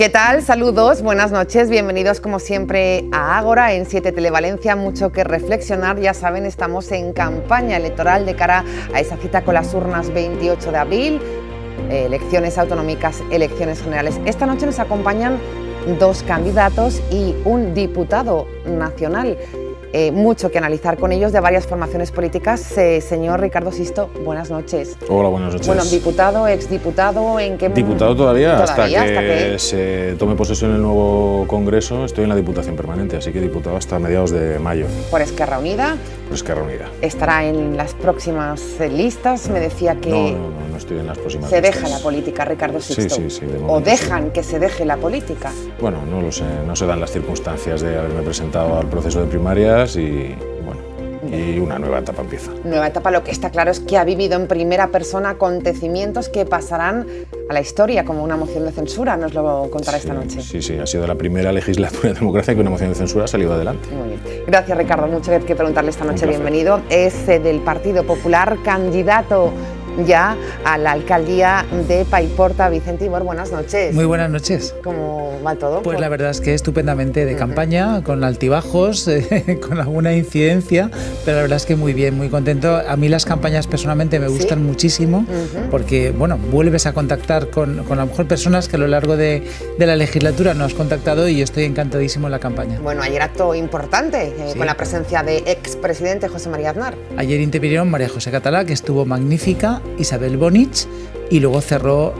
¿Qué tal? Saludos, buenas noches, bienvenidos como siempre a Ágora en 7 Televalencia. Mucho que reflexionar, ya saben, estamos en campaña electoral de cara a esa cita con las urnas 28 de abril, elecciones autonómicas, elecciones generales. Esta noche nos acompañan 2 candidatos y un diputado nacional. Mucho que analizar con ellos de varias formaciones políticas. Señor Ricardo Sisto, buenas noches. Hola, buenas noches. Bueno, diputado, exdiputado, ¿en qué? Diputado todavía, hasta que se tome posesión el nuevo Congreso. Estoy en la Diputación Permanente, así que diputado hasta mediados de mayo. ¿Por Esquerra Unida? Por Esquerra Unida. ¿Estará en las próximas listas? Me decía que... No estoy en las próximas listas. ¿Se deja la política, Ricardo Sisto? Sí. ¿O dejan que se deje la política? Bueno, no lo sé, no se dan las circunstancias de haberme presentado al proceso de primarias y una nueva etapa empieza. Nueva etapa, lo que está claro es que ha vivido en primera persona acontecimientos que pasarán a la historia, como una moción de censura, nos lo contará esta noche. Sí, ha sido la primera legislatura de democracia que una moción de censura ha salido adelante. Muy bien. Gracias, Ricardo, mucho que preguntarle esta noche. Bienvenido. Es del Partido Popular, candidato ya a la alcaldía de Paiporta. Vicente Ibor, buenas noches. Muy buenas noches. ¿Cómo va todo? Pues la verdad es que estupendamente de campaña, con altibajos, con alguna incidencia, pero la verdad es que muy bien, muy contento. A mí las campañas personalmente me gustan muchísimo, porque bueno, vuelves a contactar con a lo mejor personas que a lo largo de la legislatura no has contactado y yo estoy encantadísimo en la campaña. Bueno, ayer acto importante, con la presencia de expresidente José María Aznar. Ayer intervinieron María José Catalá, que estuvo magnífica, Isabel Bonich, y luego cerró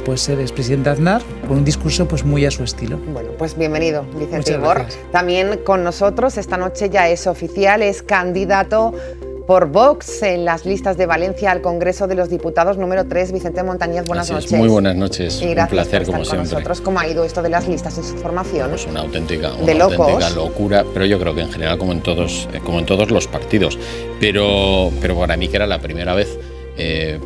pues el expresidente Aznar con un discurso pues muy a su estilo. Bueno, pues bienvenido, Vicente Ibor. También con nosotros esta noche ya es oficial, es candidato por Vox en las listas de Valencia al Congreso de los Diputados número 3. Vicente Montañez, buenas noches. Muy buenas noches, y un placer como siempre. Nosotros. ¿Cómo ha ido esto de las listas en su formación? Pues una auténtica locura, pero yo creo que en general como en todos los partidos. Pero para mí que era la primera vez,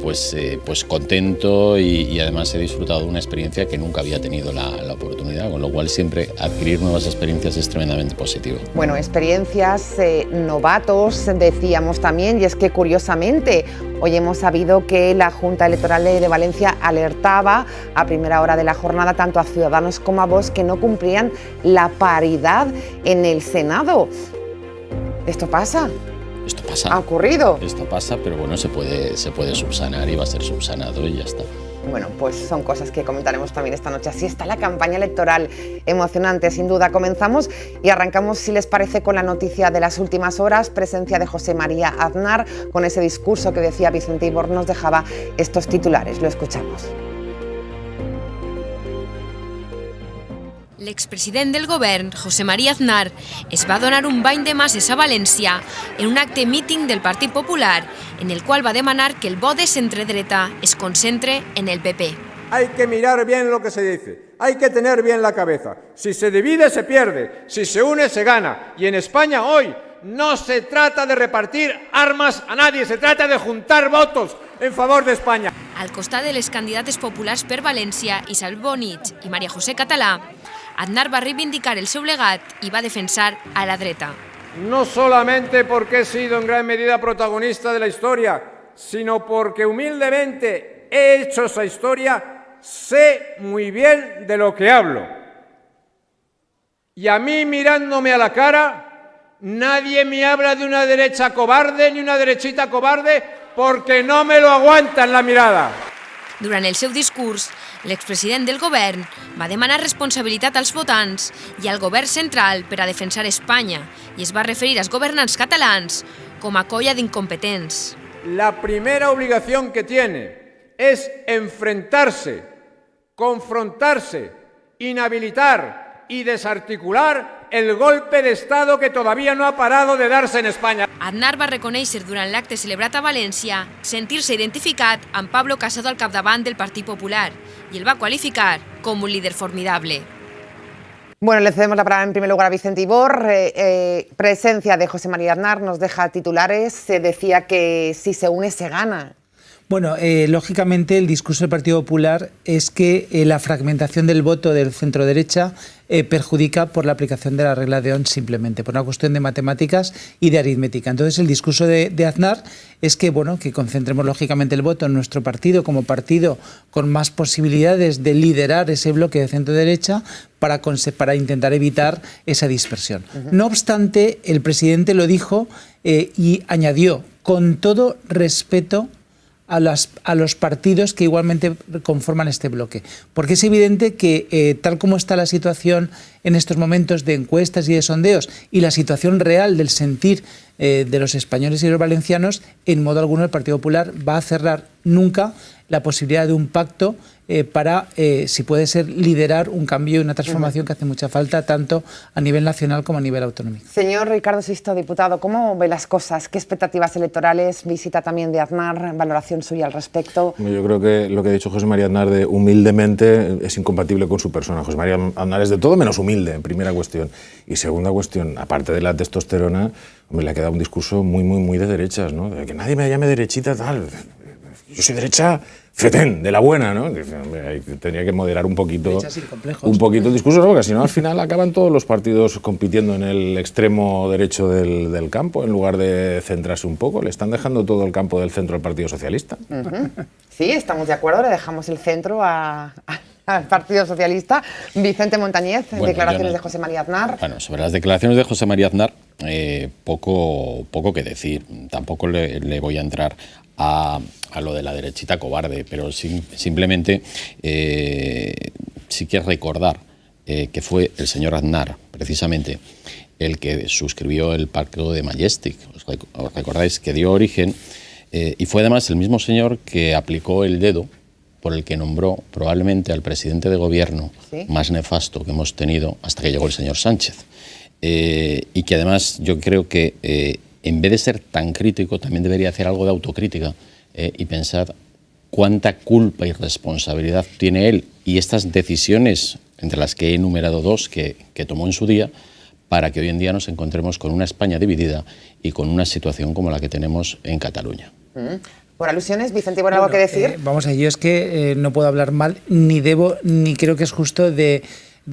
pues contento y además he disfrutado de una experiencia que nunca había tenido la oportunidad, con lo cual siempre adquirir nuevas experiencias es tremendamente positivo. Bueno, experiencias, novatos, decíamos también, y es que curiosamente hoy hemos sabido que la Junta Electoral de Valencia alertaba a primera hora de la jornada tanto a Ciudadanos como a Vox que no cumplían la paridad en el Senado. ¿Esto pasa? Esto pasa. ¿Ha ocurrido? Esto pasa, pero bueno, se puede subsanar y va a ser subsanado y ya está. Bueno, pues son cosas que comentaremos también esta noche. Así está la campaña electoral, emocionante sin duda. Comenzamos y arrancamos, si les parece, con la noticia de las últimas horas, presencia de José María Aznar, con ese discurso que decía Vicente Ibor, nos dejaba estos titulares. Lo escuchamos. L'expresident del govern, José María Aznar, es va donar un bany de masses a València en un acte míting del Partit Popular en el qual va demanar que el vot de centredreta es concentre en el PP. Hay que mirar bien lo que se dice, hay que tener bien la cabeza. Si se divide, se pierde, si se une, se gana. Y en España hoy no se trata de repartir armas a nadie, se trata de juntar votos en favor de España. Al costat de les candidates populars per València, Isabel Bonich i María José Catalá, Aznar va reivindicar el seu legat y va defensar a la dreta. No solamente porque he sido en gran medida protagonista de la historia, sino porque humildemente he hecho esa historia, sé muy bien de lo que hablo. Y a mí, mirándome a la cara, nadie me habla de una derecha cobarde ni una derechita cobarde porque no me lo aguanta en la mirada. Durant el seu discurs, l'expresident del govern va demanar responsabilitat als votants i al govern central per a defensar Espanya i es va referir als governants catalans com a colla d'incompetents. La primera obligación que tiene es enfrentarse, confrontarse, inhabilitar y desarticular el golpe de Estado que todavía no ha parado de darse en España. Aznar va reconèixer durant l'acte celebrat a València sentir-se identificat amb Pablo Casado al capdavant del Partit Popular i el va qualificar com un líder formidable. Bueno, le cedemos la palabra en primer lugar a Vicente Ibor. Presencia de José María Aznar nos deja titulares. Se decía que si se une, se gana. Bueno, lógicamente el discurso del Partido Popular es que la fragmentación del voto del centro-derecha perjudica por la aplicación de la regla de Ohm simplemente, por una cuestión de matemáticas y de aritmética. Entonces el discurso de Aznar es que, bueno, que concentremos lógicamente el voto en nuestro partido como partido con más posibilidades de liderar ese bloque de centro-derecha para intentar evitar esa dispersión. No obstante, el presidente lo dijo y añadió, con todo respeto a los partidos que igualmente conforman este bloque. Porque es evidente que tal como está la situación en estos momentos de encuestas y de sondeos y la situación real del sentir de los españoles y los valencianos, en modo alguno el Partido Popular va a cerrar nunca la posibilidad de un pacto para, si puede ser, liderar un cambio y una transformación que hace mucha falta, tanto a nivel nacional como a nivel autonómico. Señor Ricardo Sisto, diputado, ¿cómo ve las cosas? ¿Qué expectativas electorales? Visita también de Aznar, valoración suya al respecto. Yo creo que lo que ha dicho José María Aznar de humildemente es incompatible con su persona. José María Aznar es de todo menos humilde, en primera cuestión. Y segunda cuestión, aparte de la testosterona, hombre, le ha quedado un discurso muy de derechas, ¿no? De que nadie me llame derechita, tal. Yo soy derecha fetén, de la buena, ¿no? Tenía que moderar un poquito el discurso, ¿no? Porque si no, al final acaban todos los partidos compitiendo en el extremo derecho del campo, en lugar de centrarse un poco. Le están dejando todo el campo del centro al Partido Socialista. Sí, estamos de acuerdo, le dejamos el centro al Partido Socialista. Vicente Montañez, declaraciones de José María Aznar. Bueno, sobre las declaraciones de José María Aznar, poco que decir. Tampoco le voy a entrar a lo de la derechita cobarde, pero simplemente sí que recordar que fue el señor Aznar, precisamente, el que suscribió el Pacto de Majestic. Os recordáis que dio origen, y fue además el mismo señor que aplicó el dedo por el que nombró probablemente al presidente de gobierno más nefasto que hemos tenido hasta que llegó el señor Sánchez. Y que además yo creo que en vez de ser tan crítico, también debería hacer algo de autocrítica y pensar cuánta culpa y responsabilidad tiene él y estas decisiones, entre las que he enumerado dos que tomó en su día, para que hoy en día nos encontremos con una España dividida y con una situación como la que tenemos en Cataluña. Por alusiones, Vicente, ¿bueno, algo que decir? Vamos a yo es que no puedo hablar mal, ni debo, ni creo que es justo de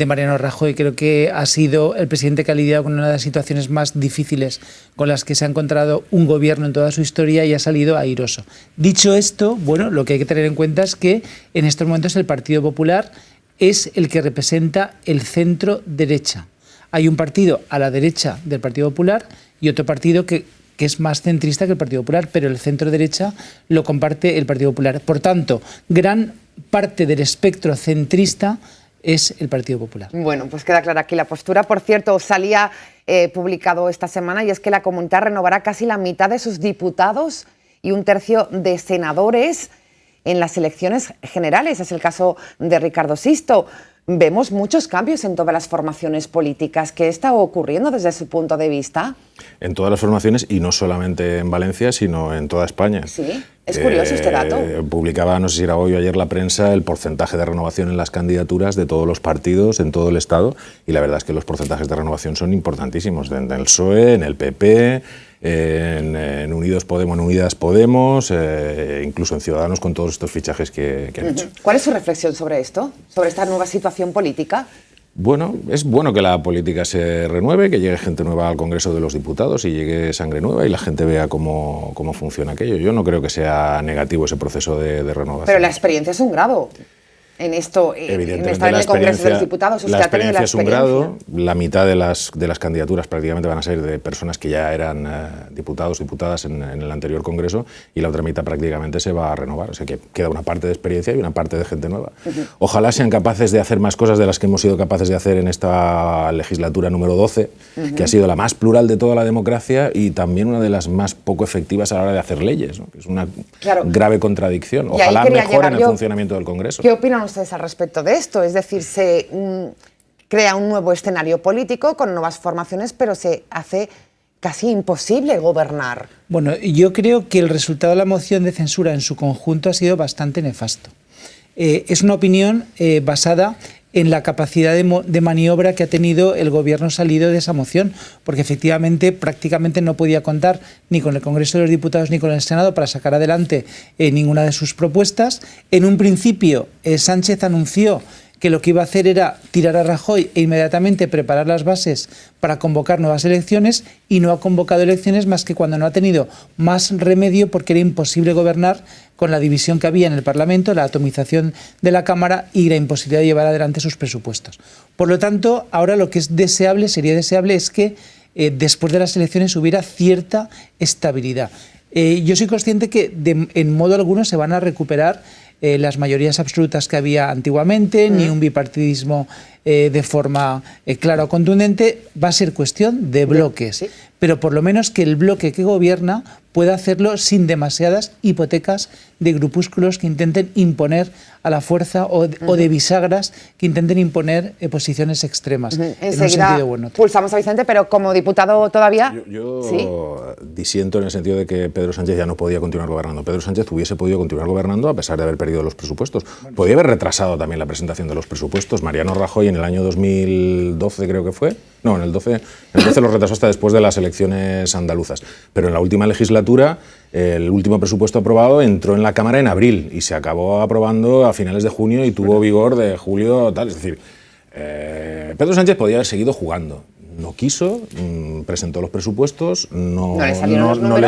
Mariano Rajoy. Creo que ha sido el presidente que ha lidiado con una de las situaciones más difíciles con las que se ha encontrado un gobierno en toda su historia y ha salido airoso. Dicho esto, bueno, lo que hay que tener en cuenta es que en estos momentos el Partido Popular es el que representa el centro derecha. Hay un partido a la derecha del Partido Popular y otro partido que es más centrista que el Partido Popular, pero el centro derecha lo comparte el Partido Popular. Por tanto, gran parte del espectro centrista es el Partido Popular. Bueno, pues queda clara aquí la postura. Por cierto, salía publicado esta semana, y es que la Comunidad renovará casi la mitad de sus diputados y un tercio de senadores en las elecciones generales. Es el caso de Ricardo Sisto. Vemos muchos cambios en todas las formaciones políticas. ¿Qué está ocurriendo desde su punto de vista? En todas las formaciones, y no solamente en Valencia, sino en toda España. Sí, es curioso este dato. Publicaba, no sé si era hoy o ayer, la prensa, el porcentaje de renovación en las candidaturas de todos los partidos en todo el Estado, y la verdad es que los porcentajes de renovación son importantísimos, en el PSOE, en el PP, en Unidos Podemos, en Unidas Podemos, incluso en Ciudadanos, con todos estos fichajes que han hecho. ¿Cuál es su reflexión sobre esto, sobre esta nueva situación política? Bueno, es bueno que la política se renueve, que llegue gente nueva al Congreso de los Diputados y llegue sangre nueva y la gente vea cómo funciona aquello. Yo no creo que sea negativo ese proceso de renovación. Pero la experiencia es un grado en esto, en estar en el Congreso de los Diputados. La experiencia es un grado. La mitad de las candidaturas prácticamente van a ser de personas que ya eran diputados, diputadas en el anterior Congreso, y la otra mitad prácticamente se va a renovar. O sea que queda una parte de experiencia y una parte de gente nueva. Ojalá sean capaces de hacer más cosas de las que hemos sido capaces de hacer en esta legislatura número 12, que ha sido la más plural de toda la democracia y también una de las más poco efectivas a la hora de hacer leyes, ¿no? Que es una grave contradicción. Ojalá mejoren el funcionamiento del Congreso. ¿Qué opinan ustedes al respecto de esto? Es decir, se crea un nuevo escenario político con nuevas formaciones, pero se hace casi imposible gobernar. Bueno, yo creo que el resultado de la moción de censura en su conjunto ha sido bastante nefasto. Es una opinión basada en la capacidad de maniobra que ha tenido el gobierno salido de esa moción, porque efectivamente prácticamente no podía contar ni con el Congreso de los Diputados ni con el Senado para sacar adelante ninguna de sus propuestas. En un principio, Sánchez anunció que lo que iba a hacer era tirar a Rajoy e inmediatamente preparar las bases para convocar nuevas elecciones, y no ha convocado elecciones más que cuando no ha tenido más remedio, porque era imposible gobernar con la división que había en el Parlamento, la atomización de la Cámara y la imposibilidad de llevar adelante sus presupuestos. Por lo tanto, ahora lo que es deseable, sería deseable, es que después de las elecciones hubiera cierta estabilidad. Yo soy consciente que en modo alguno se van a recuperar las mayorías absolutas que había antiguamente, ni un bipartidismo de forma clara o contundente. Va a ser cuestión de bloques, sí, pero por lo menos que el bloque que gobierna pueda hacerlo sin demasiadas hipotecas de grupúsculos que intenten imponer a la fuerza o de bisagras que intenten imponer posiciones extremas. En un sentido bueno. Pulsamos a Vicente, pero como diputado todavía... Yo ¿sí? disiento en el sentido de que Pedro Sánchez ya no podía continuar gobernando. Pedro Sánchez hubiese podido continuar gobernando a pesar de haber perdido los presupuestos. Podía haber retrasado también la presentación de los presupuestos. Mariano Rajoy en el año 2012 creo que fue. No, en el 12 lo retrasó hasta después de las elecciones andaluzas. Pero en la última legislatura, el último presupuesto aprobado entró en la Cámara en abril y se acabó aprobando a finales de junio y tuvo vigor de julio, tal. Es decir, Pedro Sánchez podía haber seguido jugando. No quiso, presentó los presupuestos, no le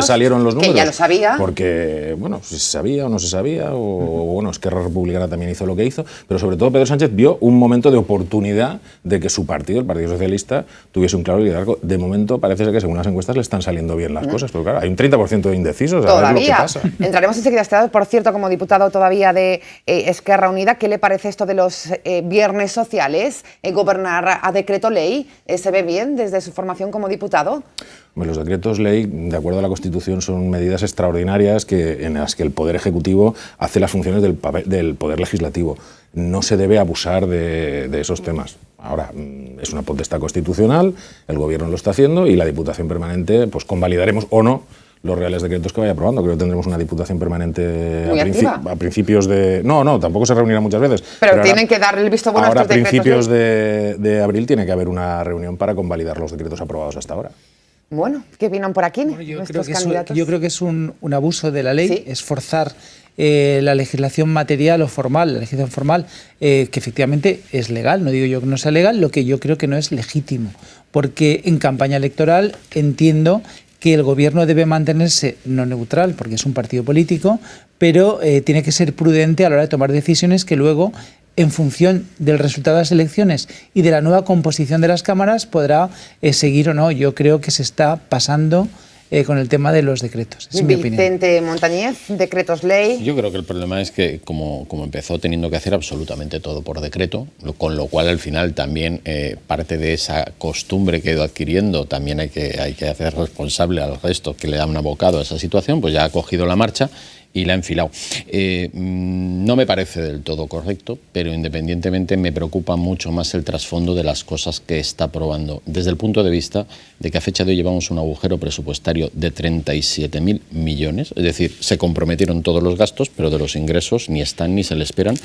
salieron los números. Que ya lo sabía. Porque, bueno, si se sabía o no se sabía, o bueno, Esquerra Republicana también hizo lo que hizo, pero sobre todo Pedro Sánchez vio un momento de oportunidad de que su partido, el Partido Socialista, tuviese un claro liderazgo. De momento parece ser que según las encuestas le están saliendo bien las cosas, pero claro, hay un 30% de indecisos, a ver lo que pasa. Entraremos enseguida a este lado. Por cierto, como diputado todavía de Esquerra Unida, ¿qué le parece esto de los viernes sociales? Gobernar a decreto ley, ¿se ve bien desde su formación como diputado? Bueno, los decretos ley, de acuerdo a la Constitución, son medidas extraordinarias en las que el Poder Ejecutivo hace las funciones del Poder Legislativo. No se debe abusar de esos temas. Ahora, es una potestad constitucional, el Gobierno lo está haciendo y la Diputación Permanente, pues convalidaremos o no los reales decretos que vaya aprobando. Creo que tendremos una Diputación Permanente a principios de... No, tampoco se reunirá muchas veces. Pero tienen ahora, que darle el visto bueno a estos decretos. Ahora, a principios de abril, tiene que haber una reunión para convalidar los decretos aprobados hasta ahora. Bueno, ¿qué opinan por aquí? Bueno, yo creo que es un abuso de la ley, ¿sí? Es forzar la legislación material o formal, la legislación formal, que efectivamente es legal, no digo yo que no sea legal, lo que yo creo que no es legítimo, porque en campaña electoral entiendo que el gobierno debe mantenerse no neutral, porque es un partido político, pero tiene que ser prudente a la hora de tomar decisiones que luego, en función del resultado de las elecciones y de la nueva composición de las cámaras, podrá seguir o no. Yo creo que se está pasando con el tema de los decretos. Es mi opinión. Vicente Montañez, decretos ley. Yo creo que el problema es que como empezó teniendo que hacer absolutamente todo por decreto, con lo cual al final también parte de esa costumbre que ha ido adquiriendo también hay que hacer responsable al resto que le han abocado a esa situación, pues ya ha cogido la marcha y la ha enfilado. No me parece del todo correcto, pero independientemente me preocupa mucho más el trasfondo de las cosas que está aprobando, desde el punto de vista de que a fecha de hoy llevamos un agujero presupuestario de 37.000 millones, es decir, se comprometieron todos los gastos, pero de los ingresos ni están ni se le esperan,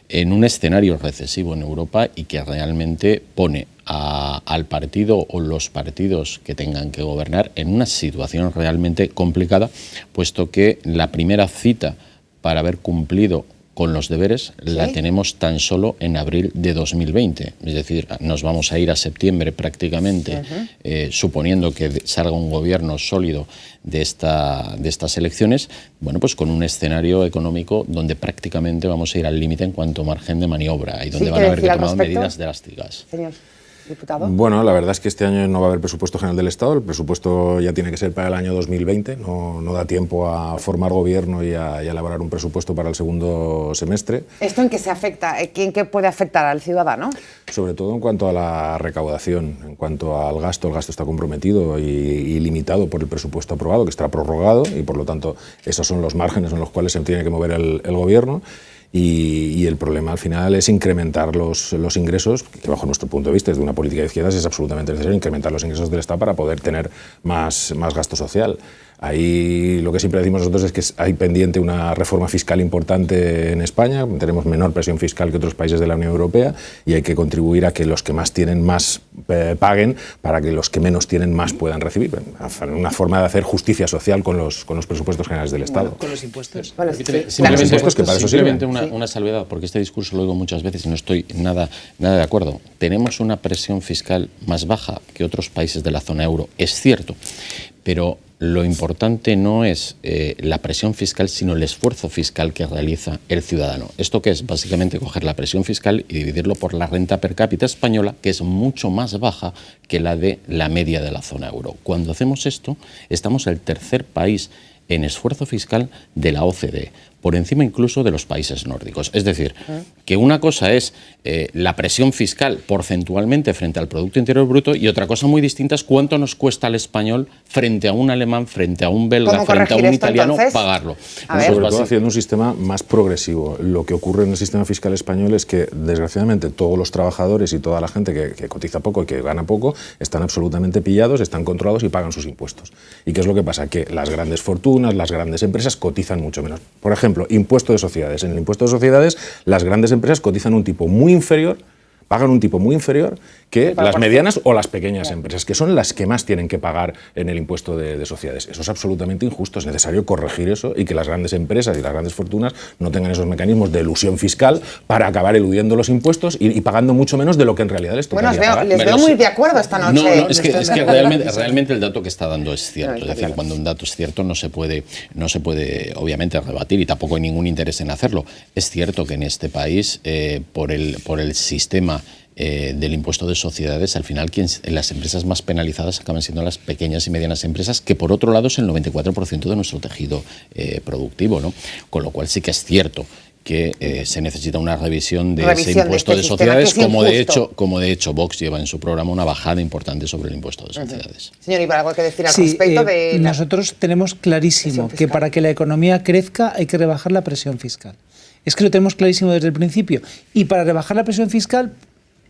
en un escenario recesivo en Europa y que realmente pone al partido o los partidos que tengan que gobernar en una situación realmente complicada, puesto que la primera cita para haber cumplido con los deberes la tenemos tan solo en abril de 2020. Es decir, nos vamos a ir a septiembre prácticamente, suponiendo que salga un gobierno sólido de estas elecciones, bueno, pues con un escenario económico donde prácticamente vamos a ir al límite en cuanto a margen de maniobra y donde van a haber que tomar medidas drásticas. Señor diputado. Bueno, la verdad es que este año no va a haber presupuesto general del Estado, el presupuesto ya tiene que ser para el año 2020, no da tiempo a formar gobierno y a elaborar un presupuesto para el segundo semestre. ¿Esto en qué se afecta? ¿En qué puede afectar al ciudadano? Sobre todo en cuanto a la recaudación, en cuanto al gasto, el gasto está comprometido y limitado por el presupuesto aprobado, que está prorrogado y por lo tanto esos son los márgenes en los cuales se tiene que mover el gobierno. Y el problema al final es incrementar los ingresos, que bajo nuestro punto de vista, desde una política de izquierdas, es absolutamente necesario incrementar los ingresos del Estado para poder tener más gasto social. Ahí lo que siempre decimos nosotros es que hay pendiente una reforma fiscal importante en España, tenemos menor presión fiscal que otros países de la Unión Europea y hay que contribuir a que los que más tienen más paguen para que los que menos tienen más puedan recibir. Una forma de hacer justicia social con los presupuestos generales del Estado. Bueno, con los impuestos. Bueno, Simplemente una salvedad, porque este discurso lo oigo muchas veces y no estoy nada de acuerdo. Tenemos una presión fiscal más baja que otros países de la zona euro, es cierto, pero lo importante no es la presión fiscal, sino el esfuerzo fiscal que realiza el ciudadano. ¿Esto qué es? Básicamente coger la presión fiscal y dividirlo por la renta per cápita española, que es mucho más baja que la de la media de la zona euro. Cuando hacemos esto, estamos el tercer país en esfuerzo fiscal de la OCDE, por encima incluso de los países nórdicos. Es decir, que una cosa es la presión fiscal porcentualmente frente al Producto Interior Bruto y otra cosa muy distinta es cuánto nos cuesta al español frente a un alemán, frente a un belga, frente a un italiano, entonces? pagarlo. Sobre todo haciendo un sistema más progresivo. Lo que ocurre en el sistema fiscal español es que, desgraciadamente, todos los trabajadores y toda la gente que cotiza poco y que gana poco están absolutamente pillados, están controlados y pagan sus impuestos. ¿Y qué es lo que pasa? Que las grandes fortunas, las grandes empresas cotizan mucho menos. Por ejemplo, impuesto de sociedades. En el impuesto de sociedades, las grandes empresas cotizan un tipo muy inferior, pagan un tipo muy inferior que las medianas o las pequeñas empresas, que son las que más tienen que pagar en el impuesto de sociedades. Eso es absolutamente injusto, es necesario corregir eso y que las grandes empresas y las grandes fortunas no tengan esos mecanismos de elusión fiscal para acabar eludiendo los impuestos y pagando mucho menos de lo que en realidad les tocaría pagar. Les veo muy de acuerdo esta noche. No, es que realmente el dato que está dando es cierto. Es decir, cuando un dato es cierto no se puede obviamente rebatir y tampoco hay ningún interés en hacerlo. Es cierto que en este país, por el sistema del impuesto de sociedades, al final las empresas más penalizadas acaban siendo las pequeñas y medianas empresas, que por otro lado es el 94% de nuestro tejido productivo, ¿no? Con lo cual sí que es cierto que se necesita una revisión de ese impuesto de sociedades, como de hecho Vox lleva en su programa una bajada importante sobre el impuesto de sociedades. Señor Ibar, ¿algo que decir al respecto de nosotros tenemos clarísimo que para que la economía crezca hay que rebajar la presión fiscal. Es que lo tenemos clarísimo desde el principio. Y para rebajar la presión fiscal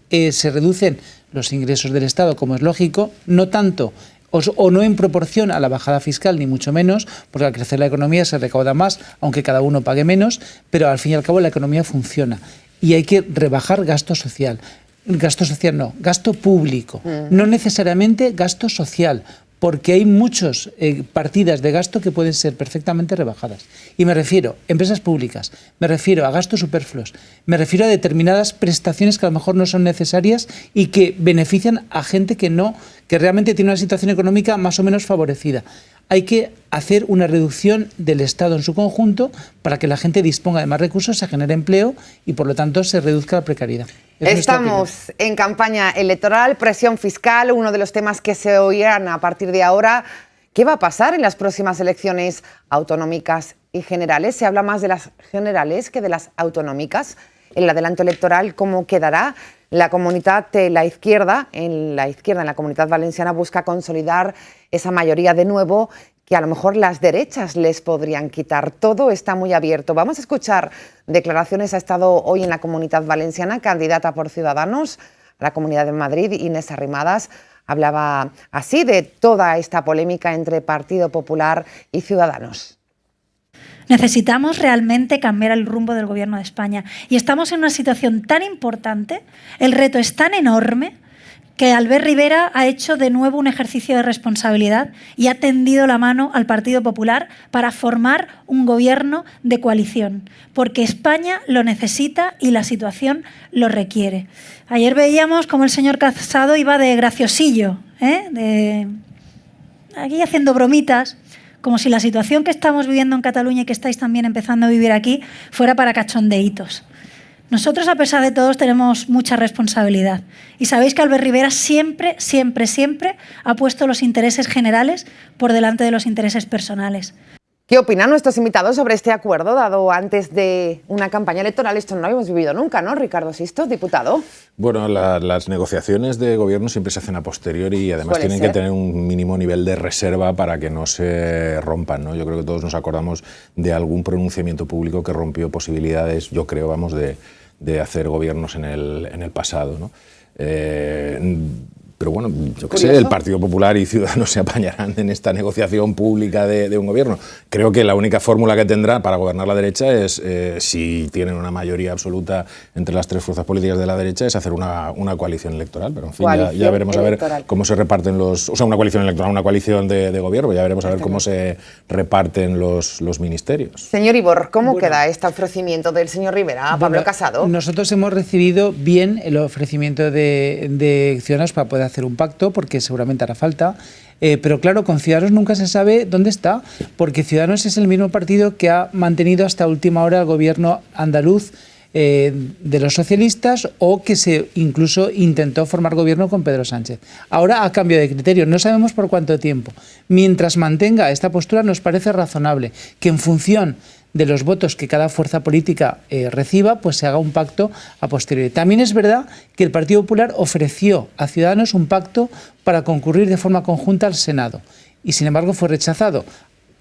se reducen los ingresos del Estado, como es lógico, no tanto o no en proporción a la bajada fiscal, ni mucho menos, porque al crecer la economía se recauda más, aunque cada uno pague menos, pero al fin y al cabo la economía funciona. Y hay que rebajar gasto social. Gasto social no, gasto público, no necesariamente gasto social, porque hay muchas partidas de gasto que pueden ser perfectamente rebajadas. Y me refiero a empresas públicas, me refiero a gastos superfluos, me refiero a determinadas prestaciones que a lo mejor no son necesarias y que benefician a gente que realmente tiene una situación económica más o menos favorecida. Hay que hacer una reducción del Estado en su conjunto para que la gente disponga de más recursos, se genere empleo y por lo tanto se reduzca la precariedad. Estamos en campaña electoral, presión fiscal, uno de los temas que se oirán a partir de ahora. ¿Qué va a pasar en las próximas elecciones autonómicas y generales? Se habla más de las generales que de las autonómicas. El adelanto electoral, ¿cómo quedará? La comunidad de la izquierda, en la Comunidad Valenciana, busca consolidar esa mayoría de nuevo que a lo mejor las derechas les podrían quitar. Todo está muy abierto. Vamos a escuchar declaraciones. Ha estado hoy en la Comunidad Valenciana, candidata por Ciudadanos a la Comunidad de Madrid, Inés Arrimadas. Hablaba así de toda esta polémica entre Partido Popular y Ciudadanos. Necesitamos realmente cambiar el rumbo del Gobierno de España y estamos en una situación tan importante, el reto es tan enorme, que Albert Rivera ha hecho de nuevo un ejercicio de responsabilidad y ha tendido la mano al Partido Popular para formar un gobierno de coalición, porque España lo necesita y la situación lo requiere. Ayer veíamos cómo el señor Casado iba de graciosillo, aquí haciendo bromitas, como si la situación que estamos viviendo en Cataluña y que estáis también empezando a vivir aquí fuera para cachondeitos. Nosotros, a pesar de todos, tenemos mucha responsabilidad. Y sabéis que Albert Rivera siempre ha puesto los intereses generales por delante de los intereses personales. ¿Qué opinan nuestros invitados sobre este acuerdo dado antes de una campaña electoral? Esto no lo habíamos vivido nunca, ¿no? Ricardo Sisto, diputado. Bueno, las negociaciones de gobierno siempre se hacen a posteriori y además tienen que tener un mínimo nivel de reserva para que no se rompan, ¿no? Yo creo que todos nos acordamos de algún pronunciamiento público que rompió posibilidades, yo creo, vamos, de hacer gobiernos en el pasado, ¿no? Pero bueno, yo qué sé, el Partido Popular y Ciudadanos se apañarán en esta negociación pública de un gobierno. Creo que la única fórmula que tendrá para gobernar la derecha es, si tienen una mayoría absoluta entre las tres fuerzas políticas de la derecha, es hacer una coalición electoral. Pero en fin, ya veremos a ver cómo se reparten los... O sea, una coalición electoral, una coalición de gobierno, ya veremos a ver cómo se reparten los ministerios. Señor Ibor, ¿cómo queda este ofrecimiento del señor Rivera a Pablo Casado? Nosotros hemos recibido bien el ofrecimiento de Ciudadanos para poder hacer un pacto, porque seguramente hará falta, pero claro, con Ciudadanos nunca se sabe dónde está, porque Ciudadanos es el mismo partido que ha mantenido hasta última hora el gobierno andaluz de los socialistas, o que se incluso intentó formar gobierno con Pedro Sánchez. Ahora ha cambiado de criterio, no sabemos por cuánto tiempo. Mientras mantenga esta postura, nos parece razonable que en función de los votos que cada fuerza política reciba, pues se haga un pacto a posteriori. También es verdad que el Partido Popular ofreció a Ciudadanos un pacto para concurrir de forma conjunta al Senado y, sin embargo, fue rechazado.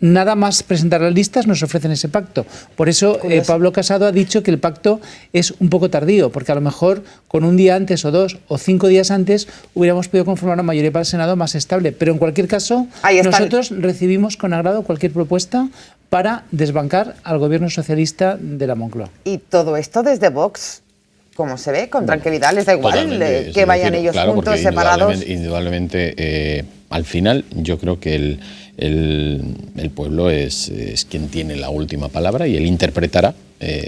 Nada más presentar las listas nos ofrecen ese pacto. Por eso Pablo Casado ha dicho que el pacto es un poco tardío, porque a lo mejor con un día antes o 2 o 5 días antes hubiéramos podido conformar una mayoría para el Senado más estable. Pero en cualquier caso, nosotros recibimos con agrado cualquier propuesta para desbancar al gobierno socialista de la Moncloa. Y todo esto desde Vox, como se ve, con tranquilidad, les da igual que vayan ellos juntos, separados. Indudablemente, al final yo creo que el pueblo es quien tiene la última palabra y él interpretará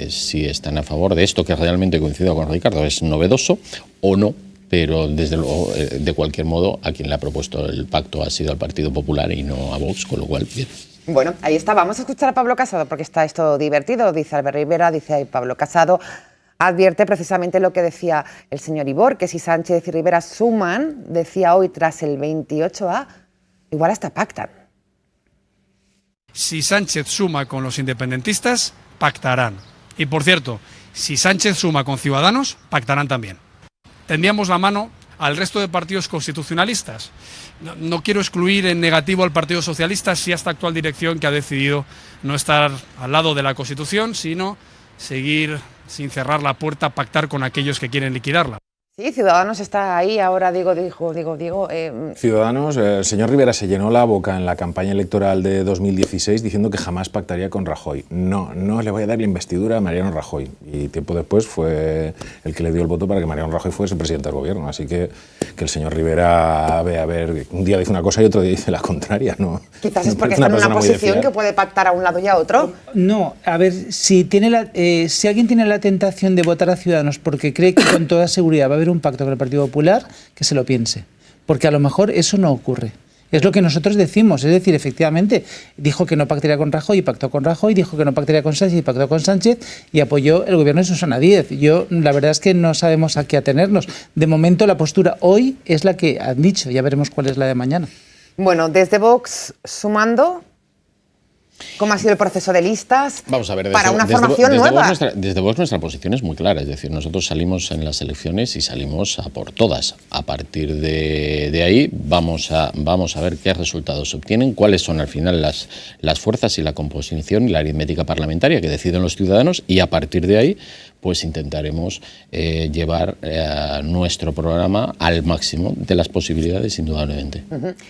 si están a favor de esto, que realmente, coincido con Ricardo, es novedoso o no. Pero desde luego, de cualquier modo, a quien le ha propuesto el pacto ha sido al Partido Popular y no a Vox, con lo cual, bien. Bueno, ahí está. Vamos a escuchar a Pablo Casado porque está esto divertido. Dice Albert Rivera, dice Pablo Casado, advierte precisamente lo que decía el señor Ibor, que si Sánchez y Rivera suman, decía hoy tras el 28A, igual hasta pactan. Si Sánchez suma con los independentistas, pactarán. Y por cierto, si Sánchez suma con Ciudadanos, pactarán también. Tendríamos la mano al resto de partidos constitucionalistas. No quiero excluir en negativo al Partido Socialista, sí a esta actual dirección que ha decidido no estar al lado de la Constitución, sino seguir sin cerrar la puerta, pactar con aquellos que quieren liquidarla. Sí, Ciudadanos está ahí ahora, digo. Ciudadanos, el señor Rivera se llenó la boca en la campaña electoral de 2016 diciendo que jamás pactaría con Rajoy. No le voy a dar la investidura a Mariano Rajoy. Y tiempo después fue el que le dio el voto para que Mariano Rajoy fuese presidente del gobierno. Así que el señor Rivera, a ver, un día dice una cosa y otro día dice la contraria, ¿no? Quizás es porque está en una posición que puede pactar a un lado y a otro. No, a ver, si alguien tiene la tentación de votar a Ciudadanos porque cree que con toda seguridad va a haber un pacto con el Partido Popular, que se lo piense, porque a lo mejor eso no ocurre. Es lo que nosotros decimos, es decir, efectivamente, dijo que no pactaría con Rajoy y pactó con Rajoy, dijo que no pactaría con Sánchez y pactó con Sánchez y apoyó el gobierno de Susana Díez. La verdad es que no sabemos a qué atenernos. De momento la postura hoy es la que han dicho, ya veremos cuál es la de mañana. Bueno, desde Vox, sumando, ¿cómo ha sido el proceso de listas? Vamos a ver, para una formación nueva? Desde Vox nuestra posición es muy clara, es decir, nosotros salimos en las elecciones y salimos a por todas. A partir de ahí vamos a ver qué resultados se obtienen, cuáles son al final las fuerzas y la composición y la aritmética parlamentaria que deciden los ciudadanos, y a partir de ahí pues intentaremos llevar nuestro programa al máximo de las posibilidades, indudablemente.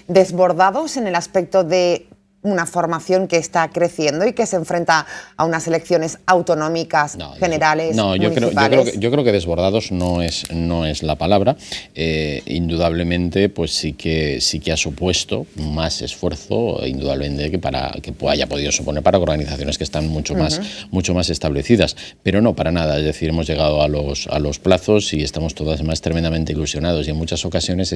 Desbordados en el aspecto de una formación que está creciendo y que se enfrenta a unas elecciones autonómicas generales, municipales. Yo creo que desbordados no es la palabra. Indudablemente, pues sí que ha supuesto más esfuerzo, indudablemente, que haya podido suponer para organizaciones que están mucho más establecidas. Pero no para nada. Es decir, hemos llegado a los plazos y estamos todas más tremendamente ilusionados. Y en muchas ocasiones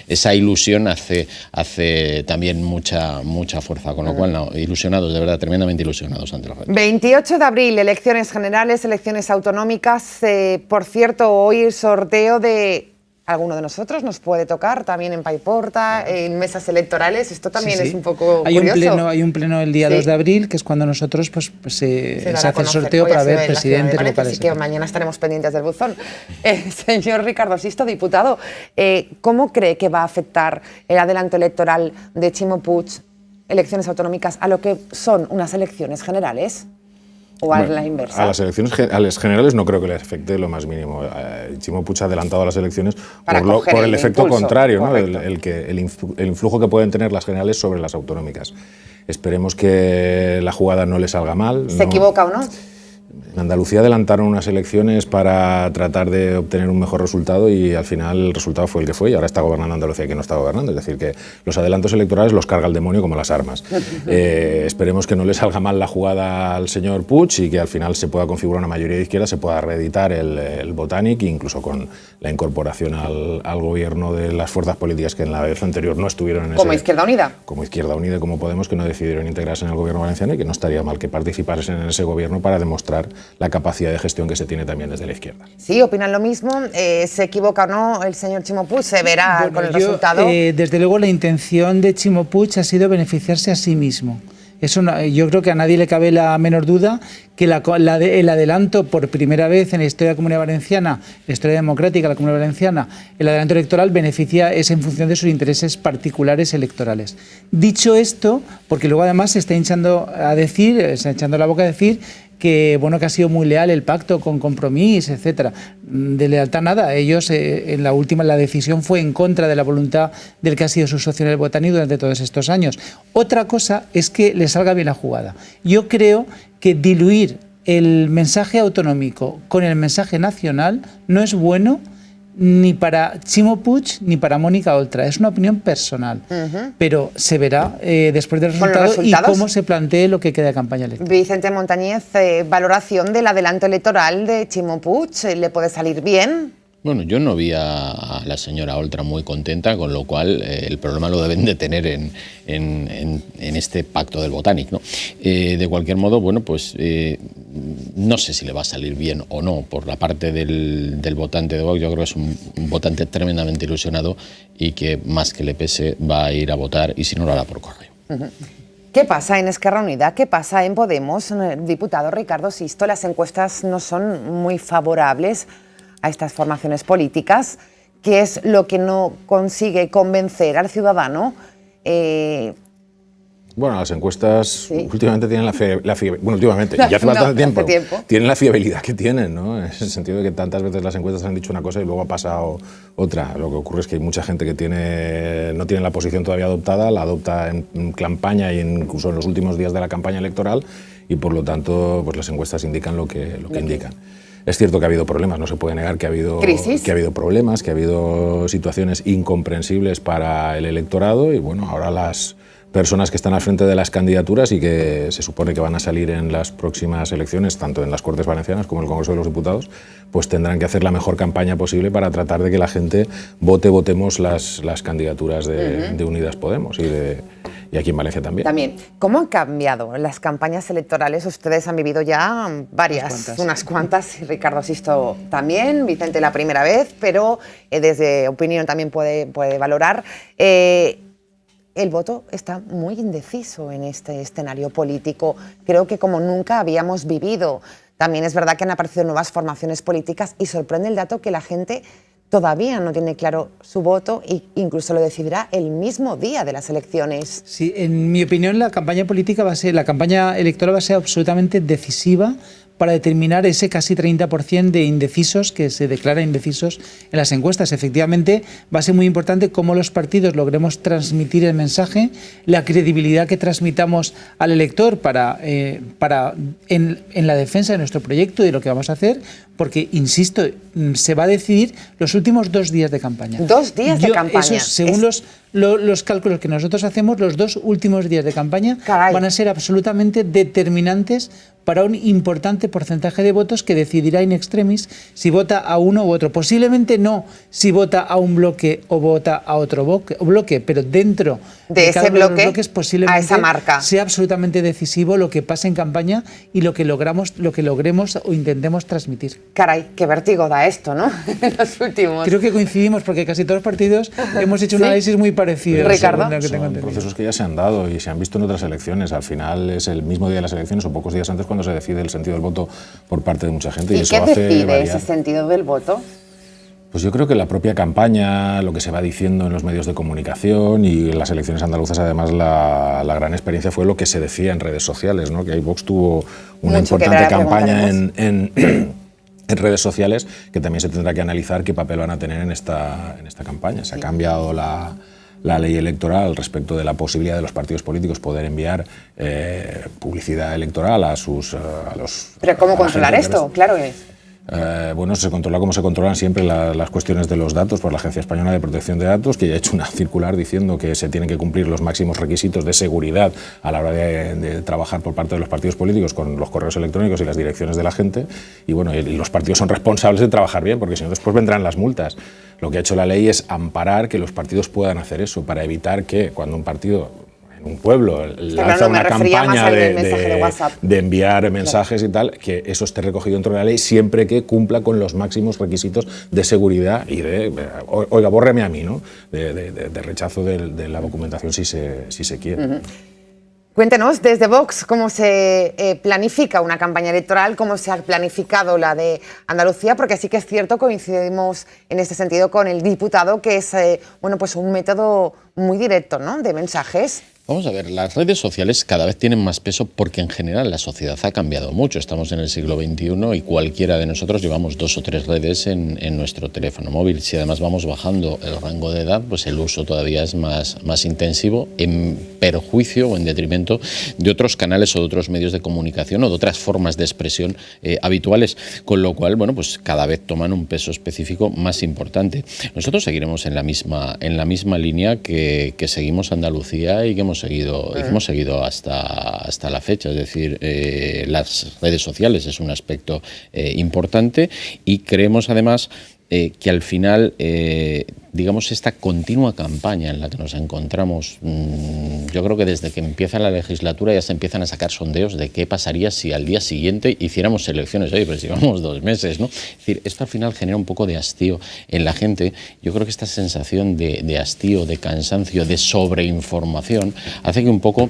esa ilusión hace también mucha fuerza. Con lo cual, ilusionados, de verdad, tremendamente ilusionados ante los retos. 28 de abril, elecciones generales, elecciones autonómicas. Por cierto, hoy sorteo de alguno de nosotros nos puede tocar también en Paiporta, en mesas electorales. Esto también es un poco curioso. Hay un pleno el día 2 de abril, que es cuando nosotros se hace el sorteo para ver presidentes locales. Así que mañana estaremos pendientes del buzón. Señor Ricardo Sisto, diputado, ¿cómo cree que va a afectar el adelanto electoral de Ximo Puig, elecciones autonómicas, a lo que son unas elecciones generales? ¿O a la inversa? A las elecciones generales no creo que le afecte lo más mínimo. Ximo Puig ha adelantado a las elecciones por el efecto impulso contrario, ¿no? el influjo que pueden tener las generales sobre las autonómicas. Esperemos que la jugada no le salga mal. ¿Se equivoca o no? En Andalucía adelantaron unas elecciones para tratar de obtener un mejor resultado y al final el resultado fue el que fue y ahora está gobernando Andalucía y que no está gobernando. Es decir, que los adelantos electorales los carga el demonio como las armas. Esperemos que no le salga mal la jugada al señor Puig y que al final se pueda configurar una mayoría de izquierda, se pueda reeditar el Botànic, incluso con la incorporación al gobierno de las fuerzas políticas que en la vez anterior no estuvieron en ese... ¿Como Izquierda Unida? Como Izquierda Unida y como Podemos, que no decidieron integrarse en el gobierno valenciano y que no estaría mal que participasen en ese gobierno para demostrar la capacidad de gestión que se tiene también desde la izquierda. Sí, opinan lo mismo. ¿Se equivoca o no el señor Ximo Puig? ¿Se verá con el resultado? Desde luego la intención de Ximo Puig ha sido beneficiarse a sí mismo. Eso no, yo creo que a nadie le cabe la menor duda que el adelanto por primera vez en la historia de la Comunidad Valenciana, en la historia democrática de la Comunidad Valenciana, el adelanto electoral es en función de sus intereses particulares electorales. Dicho esto, porque luego además se está hinchando la boca a decir que bueno, que ha sido muy leal el pacto con Compromís, etcétera. De lealtad nada, ellos la decisión fue en contra de la voluntad del que ha sido su socio en el Botànic durante todos estos años. Otra cosa es que le salga bien la jugada. Yo creo que diluir el mensaje autonómico con el mensaje nacional no es bueno ni para Ximo Puig ni para Mónica Oltra. Es una opinión personal, pero se verá después del resultado y cómo se plantee lo que queda de campaña electoral. Vicente Montañez, valoración del adelanto electoral de Ximo Puig, ¿le puede salir bien? Bueno, yo no vi a la señora Oltra muy contenta, con lo cual el problema lo deben de tener en este pacto del Botànic, ¿no? De cualquier modo, bueno, pues no sé si le va a salir bien o no por la parte del votante de Vox. Yo creo que es un votante tremendamente ilusionado y que más que le pese va a ir a votar y si no lo hará por correo. ¿Qué pasa en Esquerra Unida? ¿Qué pasa en Podemos? Diputado Ricardo Sisto, las encuestas no son muy favorables a estas formaciones políticas. ¿Qué es lo que no consigue convencer al ciudadano? Bueno, las encuestas últimamente tienen últimamente, ya hace bastante tiempo, tienen la fiabilidad que tienen, ¿no? En el sentido de que tantas veces las encuestas han dicho una cosa y luego ha pasado otra. Lo que ocurre es que hay mucha gente que no tiene la posición todavía adoptada, la adopta en campaña e incluso en los últimos días de la campaña electoral y por lo tanto pues las encuestas indican lo que indican. Es cierto que ha habido problemas, no se puede negar que ha habido problemas, que ha habido situaciones incomprensibles para el electorado y bueno, ahora las personas que están al frente de las candidaturas y que se supone que van a salir en las próximas elecciones, tanto en las Cortes Valencianas como en el Congreso de los Diputados, pues tendrán que hacer la mejor campaña posible para tratar de que la gente votemos las candidaturas de Unidas Podemos y aquí en Valencia también. ¿Cómo han cambiado las campañas electorales? Ustedes han vivido ya unas cuantas, y Ricardo Sisto también, Vicente la primera vez, pero desde opinión también puede valorar. El voto está muy indeciso en este escenario político, creo que como nunca habíamos vivido. También es verdad que han aparecido nuevas formaciones políticas y sorprende el dato que la gente todavía no tiene claro su voto e incluso lo decidirá el mismo día de las elecciones. Sí, en mi opinión la campaña electoral va a ser absolutamente decisiva para determinar ese casi 30% de indecisos que se declara indecisos en las encuestas. Efectivamente, va a ser muy importante cómo los partidos logremos transmitir el mensaje, la credibilidad que transmitamos al elector en la defensa de nuestro proyecto y de lo que vamos a hacer, porque, insisto, se va a decidir los últimos 2 días de campaña. 2 días de campaña. Según los cálculos que nosotros hacemos, los 2 últimos días de campaña van a ser absolutamente determinantes para un importante porcentaje de votos que decidirá in extremis si vota a uno u otro. Posiblemente no si vota a un bloque o vota a otro bloque, pero dentro de ese bloque, los bloques posiblemente a esa marca sea absolutamente decisivo lo que pase en campaña y lo que logremos o intentemos transmitir. Caray, qué vértigo da esto, ¿no? Los últimos. Creo que coincidimos porque casi todos los partidos hemos hecho un análisis muy parecido. Ricardo. Son procesos que ya se han dado y se han visto en otras elecciones. Al final es el mismo día de las elecciones o pocos días antes cuando se decide el sentido del voto por parte de mucha gente. ¿Y eso qué hace decide variar. ese sentido del voto? Pues yo creo que la propia campaña, lo que se va diciendo en los medios de comunicación y en las elecciones andaluzas, además la gran experiencia fue lo que se decía en redes sociales, ¿no? Que ahí Vox tuvo una importante campaña en redes sociales que también se tendrá que analizar qué papel van a tener en esta campaña. Se ha cambiado la ley electoral respecto de la posibilidad de los partidos políticos poder enviar publicidad electoral a los... ¿Pero cómo controlar esto? Claro es. Bueno, se controla como se controlan siempre las cuestiones de los datos por la Agencia Española de Protección de Datos, que ya ha hecho una circular diciendo que se tienen que cumplir los máximos requisitos de seguridad a la hora de trabajar por parte de los partidos políticos con los correos electrónicos y las direcciones de la gente. Y bueno, y los partidos son responsables de trabajar bien, porque si no después vendrán las multas. Lo que ha hecho la ley es amparar que los partidos puedan hacer eso, para evitar que cuando un partido en un pueblo lanza una campaña de enviar mensajes y tal, que eso esté recogido dentro de la ley siempre que cumpla con los máximos requisitos de seguridad y de, oiga, bórreme a mí, ¿no? De rechazo de la documentación si se quiere. Cuéntenos desde Vox cómo se planifica una campaña electoral, cómo se ha planificado la de Andalucía, porque sí que es cierto, coincidimos en este sentido con el diputado, que es bueno, pues un método muy directo, ¿no?, de mensajes. Vamos a ver, las redes sociales cada vez tienen más peso porque en general la sociedad ha cambiado mucho. Estamos en el siglo XXI y cualquiera de nosotros llevamos 2 o 3 redes en nuestro teléfono móvil. Si además vamos bajando el rango de edad, pues el uso todavía es más intensivo, en perjuicio o en detrimento de otros canales o de otros medios de comunicación o de otras formas de expresión habituales, con lo cual, bueno, pues cada vez toman un peso específico más importante. Nosotros seguiremos en la misma línea que seguimos Andalucía y que hemos seguido hasta la fecha, es decir, las redes sociales es un aspecto importante y creemos además que al final, digamos, esta continua campaña en la que nos encontramos, yo creo que desde que empieza la legislatura ya se empiezan a sacar sondeos de qué pasaría si al día siguiente hiciéramos elecciones. Oye, pues llevamos 2 meses, ¿no? Es decir, esto al final genera un poco de hastío en la gente. Yo creo que esta sensación de hastío, de cansancio, de sobreinformación, hace que un poco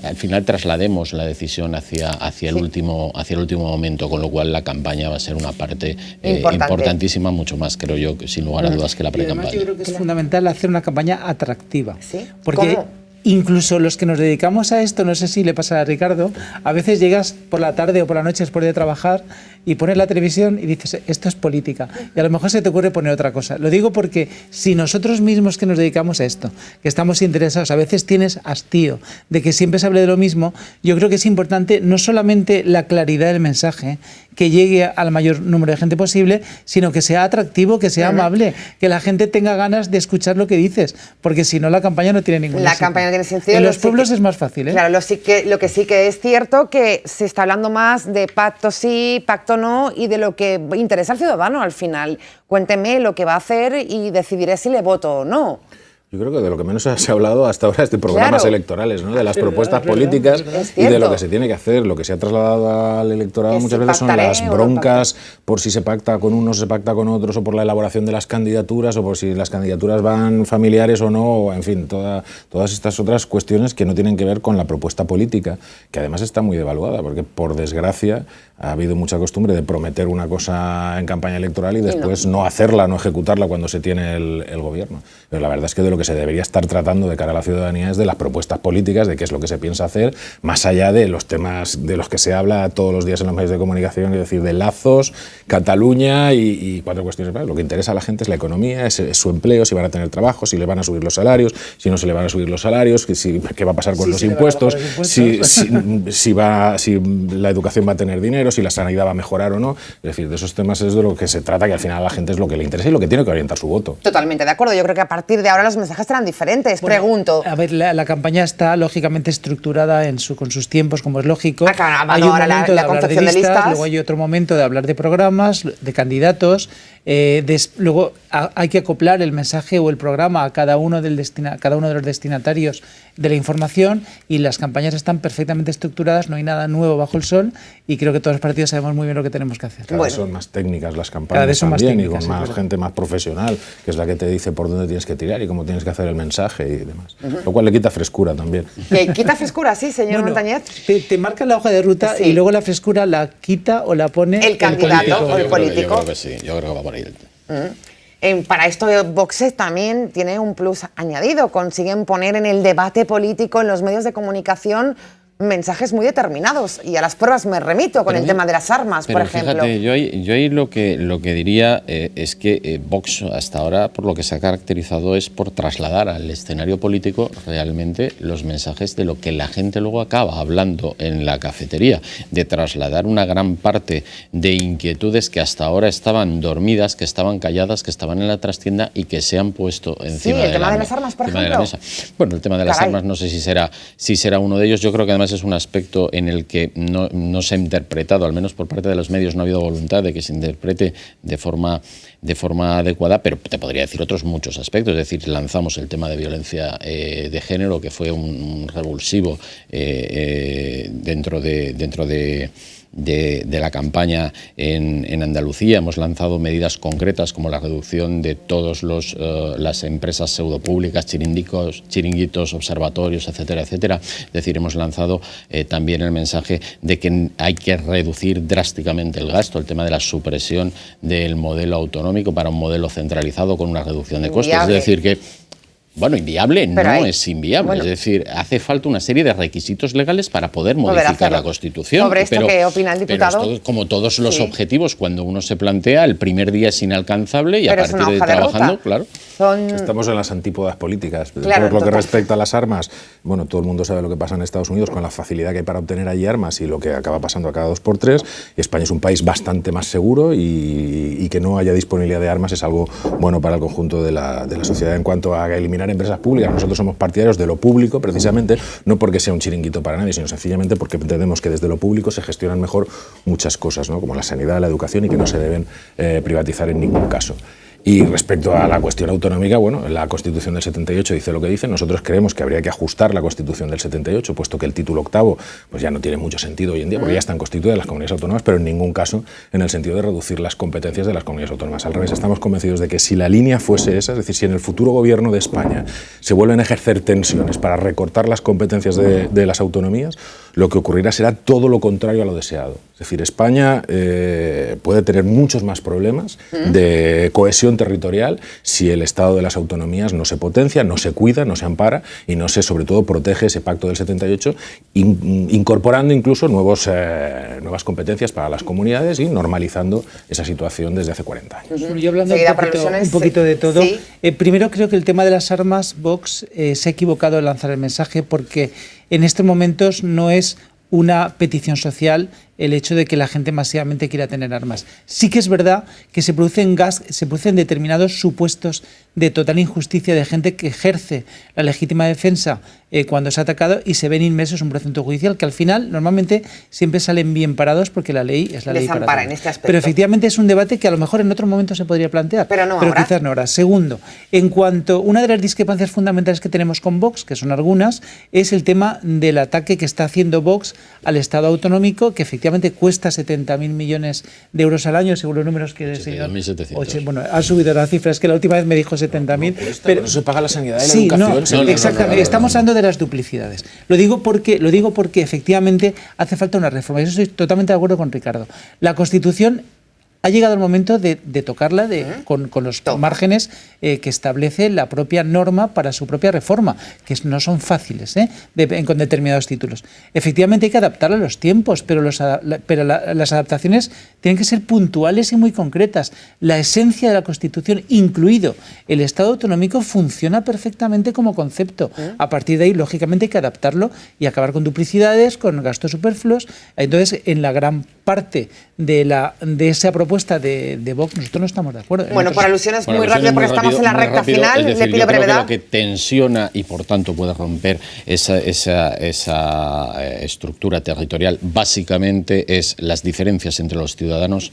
al final traslademos la decisión hacia el último momento, con lo cual la campaña va a ser una parte importantísima, mucho más, creo yo, sin lugar a dudas, que la pre-campaña. Yo creo que es fundamental hacer una campaña atractiva. ¿Sí? Porque incluso los que nos dedicamos a esto, no sé si le pasa a Ricardo, a veces llegas por la tarde o por la noche después de trabajar y pones la televisión y dices, esto es política. Y a lo mejor se te ocurre poner otra cosa. Lo digo porque si nosotros mismos que nos dedicamos a esto, que estamos interesados, a veces tienes hastío de que siempre se hable de lo mismo, yo creo que es importante no solamente la claridad del mensaje, que llegue al mayor número de gente posible, sino que sea atractivo, que sea amable, que la gente tenga ganas de escuchar lo que dices, porque si no la campaña no tiene ningún La campaña no tiene sentido. En los pueblos es más fácil, ¿eh? Claro, lo que sí que es cierto que se está hablando más de pacto sí, pacto no, y de lo que interesa al ciudadano al final. Cuénteme lo que va a hacer y decidiré si le voto o no. Yo creo que de lo que menos se ha hablado hasta ahora es de programas electorales, ¿no? De las propuestas políticas y de lo que se tiene que hacer. Lo que se ha trasladado al electorado muchas veces son las broncas por si se pacta con unos, se pacta con otros, o por la elaboración de las candidaturas, o por si las candidaturas van familiares o no, o en fin, todas estas otras cuestiones que no tienen que ver con la propuesta política, que además está muy devaluada, porque por desgracia ha habido mucha costumbre de prometer una cosa en campaña electoral y después no hacerla, no ejecutarla cuando se tiene el gobierno. Pero la verdad es que de lo que se debería estar tratando de cara a la ciudadanía es de las propuestas políticas, de qué es lo que se piensa hacer, más allá de los temas de los que se habla todos los días en los medios de comunicación, es decir, de lazos, Cataluña y 4 cuestiones más. Lo que interesa a la gente es la economía, es su empleo, si van a tener trabajo, si le van a subir los salarios, si no se le van a subir los salarios, qué va a pasar con los impuestos, si la educación va a tener dinero, si la sanidad va a mejorar o no. Es decir, de esos temas es de lo que se trata, que al final a la gente es lo que le interesa y lo que tiene que orientar su voto. Totalmente de acuerdo. Yo creo que a partir de ahora los mensajes mensajes serán diferentes, bueno, pregunto. A ver, la campaña está lógicamente estructurada con sus tiempos, como es lógico. Claro, hay un ahora momento de la hablar confección de listas. luego hay otro momento de hablar de programas, de candidatos. Luego hay que acoplar el mensaje o el programa a cada uno de los destinatarios de la información, y las campañas están perfectamente estructuradas, no hay nada nuevo bajo el sol, y creo que todos los partidos sabemos muy bien lo que tenemos que hacer. Cada vez son más técnicas las campañas también, y con más gente más profesional, que es la que te dice por dónde tienes que tirar y cómo tienes que hacer el mensaje y demás. Lo cual le quita frescura también. ¿Que quita frescura, sí, señor Montañez? Te marca la hoja de ruta, y luego la frescura la quita o la pone el candidato o el político. Yo creo que sí, yo creo que va por ahí. Para esto Vox también tiene un plus añadido, consiguen poner en el debate político, en los medios de comunicación, mensajes muy determinados, y a las pruebas me remito con el tema de las armas, por ejemplo. Fíjate, yo ahí lo que diría es que Vox hasta ahora, por lo que se ha caracterizado, es por trasladar al escenario político realmente los mensajes de lo que la gente luego acaba hablando en la cafetería, de trasladar una gran parte de inquietudes que hasta ahora estaban dormidas, que estaban calladas, que estaban en la trastienda y que se han puesto encima el tema de las armas, por ejemplo. Bueno, el tema de las armas no sé si será uno de ellos. Yo creo que además es un aspecto en el que no se ha interpretado, al menos por parte de los medios no ha habido voluntad de que se interprete de forma adecuada, pero te podría decir otros muchos aspectos. Es decir, lanzamos el tema de violencia de género, que fue un revulsivo dentro de la campaña en Andalucía. Hemos lanzado medidas concretas como la reducción de todas las empresas pseudopúblicas, chiringuitos, observatorios, etcétera, etcétera. Es decir, hemos lanzado también el mensaje de que hay que reducir drásticamente el gasto, el tema de la supresión del modelo autonómico para un modelo centralizado con una reducción de costos. Es decir, que bueno, inviable no es inviable. Bueno, es decir, hace falta una serie de requisitos legales para poder modificar la Constitución. ¿Sobre esto qué opina el diputado? Pero esto, como todos los objetivos, cuando uno se plantea, el primer día es inalcanzable y a partir de trabajando, claro. Estamos en las antípodas políticas. Claro, por lo que respecta a las armas, bueno, todo el mundo sabe lo que pasa en Estados Unidos con la facilidad que hay para obtener allí armas y lo que acaba pasando a cada 2x3. Y España es un país bastante más seguro, y que no haya disponibilidad de armas es algo bueno para el conjunto de la sociedad. En cuanto a eliminar empresas públicas, nosotros somos partidarios de lo público, precisamente, no porque sea un chiringuito para nadie, sino sencillamente porque entendemos que desde lo público se gestionan mejor muchas cosas, ¿no? Como la sanidad, la educación, y que no se deben privatizar en ningún caso. Y respecto a la cuestión autonómica, bueno, la Constitución del 78 dice lo que dice. Nosotros creemos que habría que ajustar la Constitución del 78, puesto que el título octavo pues ya no tiene mucho sentido hoy en día, porque ya están constituidas las comunidades autónomas, pero en ningún caso en el sentido de reducir las competencias de las comunidades autónomas. Al revés, estamos convencidos de que si la línea fuese esa, es decir, si en el futuro gobierno de España se vuelven a ejercer tensiones para recortar las competencias de las autonomías, lo que ocurrirá será todo lo contrario a lo deseado. Es decir, España puede tener muchos más problemas de cohesión territorial si el Estado de las autonomías no se potencia, no se cuida, no se ampara y no se, sobre todo, protege ese pacto del 78, incorporando incluso nuevas competencias para las comunidades y normalizando esa situación desde hace 40 años. Yo hablando un poquito de todo, primero creo que el tema de las armas, Vox se ha equivocado en lanzar el mensaje, porque en estos momentos no es una petición social el hecho de que la gente masivamente quiera tener armas. Sí que es verdad que se producen determinados supuestos de total injusticia de gente que ejerce la legítima defensa cuando se ha atacado y se ven inmersos en un procedimiento judicial que al final normalmente siempre salen bien parados porque la ley es la ley para todos. En este aspecto. Pero efectivamente es un debate que a lo mejor en otro momento se podría plantear, pero quizás no ahora. Segundo, en cuanto una de las discrepancias fundamentales que tenemos con Vox, que son algunas, es el tema del ataque que está haciendo Vox al Estado autonómico, que efectivamente cuesta 70.000 millones de euros al año, según los números que el señor... 82.700. Bueno, ha subido la cifra, es que la última vez me dijo 70.000. Pero no se paga la sanidad y la educación. Exactamente, estamos hablando de las duplicidades. Lo digo porque efectivamente hace falta una reforma. Yo estoy totalmente de acuerdo con Ricardo. La Constitución ha llegado el momento de tocarla con los márgenes que establece la propia norma para su propia reforma, que no son fáciles con determinados títulos. Efectivamente hay que adaptarla a los tiempos, pero las adaptaciones tienen que ser puntuales y muy concretas. La esencia de la Constitución, incluido el Estado autonómico, funciona perfectamente como concepto. A partir de ahí, lógicamente, hay que adaptarlo y acabar con duplicidades, con gastos superfluos. Entonces, en la gran parte de esa propuesta de Vox, nosotros no estamos de acuerdo. Bueno, por alusiones muy rápido, porque estamos en la recta final, es decir, le pido brevedad. Lo que tensiona y por tanto puede romper esa estructura territorial básicamente es las diferencias entre los ciudadanos,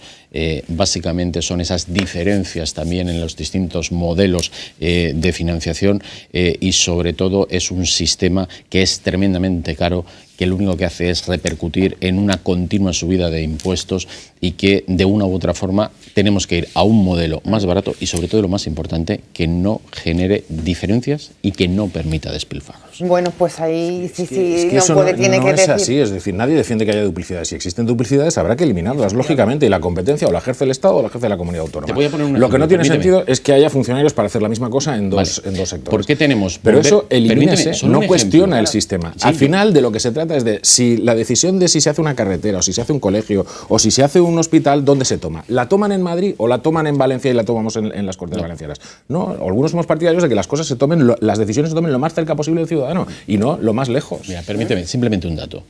básicamente son esas diferencias también en los distintos modelos de financiación y sobre todo es un sistema que es tremendamente caro, que lo único que hace es repercutir en una continua subida de impuestos y que de una u otra forma tenemos que ir a un modelo más barato y sobre todo lo más importante, que no genere diferencias y que no permita despilfarros. Bueno, pues ahí es que no puede, tiene no que es decir. así, es decir, nadie defiende que haya duplicidades. Si existen duplicidades habrá que eliminarlas, lógicamente, y la competencia o la ejerce el Estado o la ejerce la comunidad autónoma. Te voy a poner un Lo que no tiene permíteme. sentido es que haya funcionarios para hacer la misma cosa en dos sectores. ¿Por qué tenemos? Pero eso elimínese, Permíteme, no cuestiona el sistema. Sí, Al final de lo que se trata es de si la decisión de si se hace una carretera o si se hace un colegio o si se hace un hospital, ¿dónde se toma? ¿La toman en Madrid o la toman en Valencia y la tomamos en las Cortes Valencianas? No, algunos somos partidarios de que las cosas se tomen, las decisiones se tomen lo más cerca posible del ciudadano y no lo más lejos. Mira, permíteme, simplemente un dato.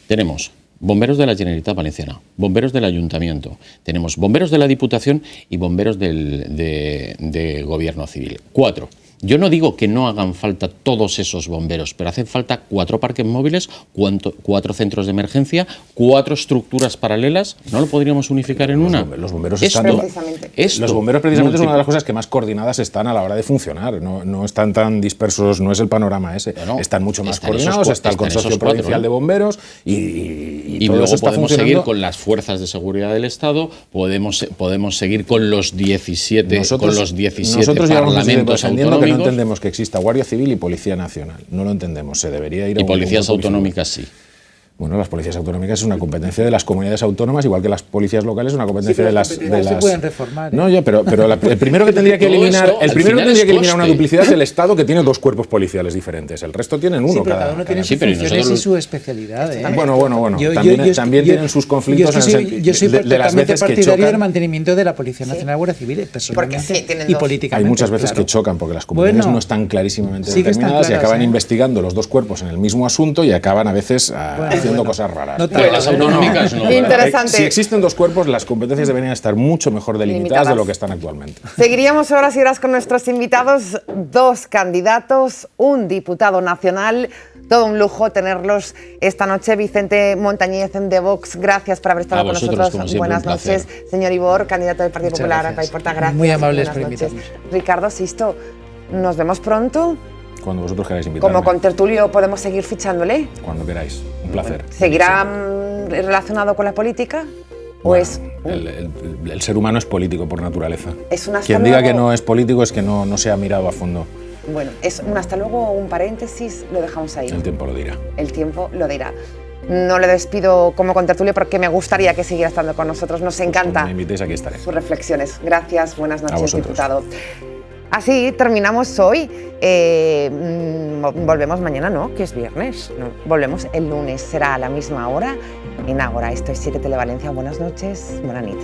Tenemos bomberos de la Generalitat Valenciana, bomberos del Ayuntamiento, tenemos bomberos de la Diputación y bomberos de Gobierno Civil. 4. Yo no digo que no hagan falta todos esos bomberos, pero hacen falta 4 parques móviles, 4 centros de emergencia, 4 estructuras paralelas. ¿No lo podríamos unificar en una? Los bomberos precisamente los bomberos precisamente son una de las cosas que más coordinadas están a la hora de funcionar. No están tan dispersos, no es el panorama ese. No, están mucho más están coordinados, está el están Consorcio esos 4, Provincial de Bomberos y todo luego eso está podemos funcionando. seguir con las fuerzas de seguridad del Estado, podemos seguir con los 17 Nosotros parlamentos defendiendo que no autonómicos. entendemos que exista Guardia Civil y Policía Nacional. No lo entendemos. Se debería ir a Y policías autonómicas sí. Bueno, las policías autonómicas es una competencia de las comunidades autónomas, igual que las policías locales es una competencia de las... Se pueden reformar. No, ya, pero el primero que tendría que eliminar, una duplicidad es el Estado, que tiene 2 cuerpos policiales diferentes. El resto tienen uno. Sí, pero cada uno tiene sus funciones y su especialidad. Bueno. También tienen sus conflictos. Yo soy de las veces que partidario chocan. del mantenimiento de la Policía Nacional y Guardia Civil, personalmente y políticamente. Hay muchas veces que chocan porque las comunidades no están clarísimamente determinadas y acaban investigando los 2 cuerpos en el mismo asunto y acaban a veces haciendo cosas raras. Pero las autonómicas no. Interesante. Si existen 2 cuerpos, las competencias deberían estar mucho mejor delimitadas de lo que están actualmente. Seguiríamos horas y horas con nuestros invitados, 2 candidatos, un diputado nacional. Todo un lujo tenerlos esta noche. Vicente Montañez de Vox, gracias por haber estado con nosotros. Siempre, buenas noches. Señor Ibor, candidato del Partido Popular a Paiporta, gracias. Muy amables por invitarnos. Ricardo Sisto, nos vemos pronto. Cuando vosotros queráis invitarme. Como contertulio podemos seguir fichándole. Cuando queráis. Un placer. ¿Seguirá relacionado con la política? El ser humano es político por naturaleza. Es un hasta Quien diga luego. que no es político es que no se ha mirado a fondo. Bueno, es un hasta luego o un paréntesis, lo dejamos ahí. El tiempo lo dirá. El tiempo lo dirá. No le despido como contertulio porque me gustaría que siguiera estando con nosotros. Nos encanta Cuando me invitéis, aquí estaré. sus reflexiones. Gracias, buenas A noches, vosotros. diputado. Así terminamos hoy. Volvemos mañana, ¿no? Que es viernes. No, volvemos el lunes. Será a la misma hora en Ágora. Esto es 7 Televalencia. Buenas noches. Buena nit.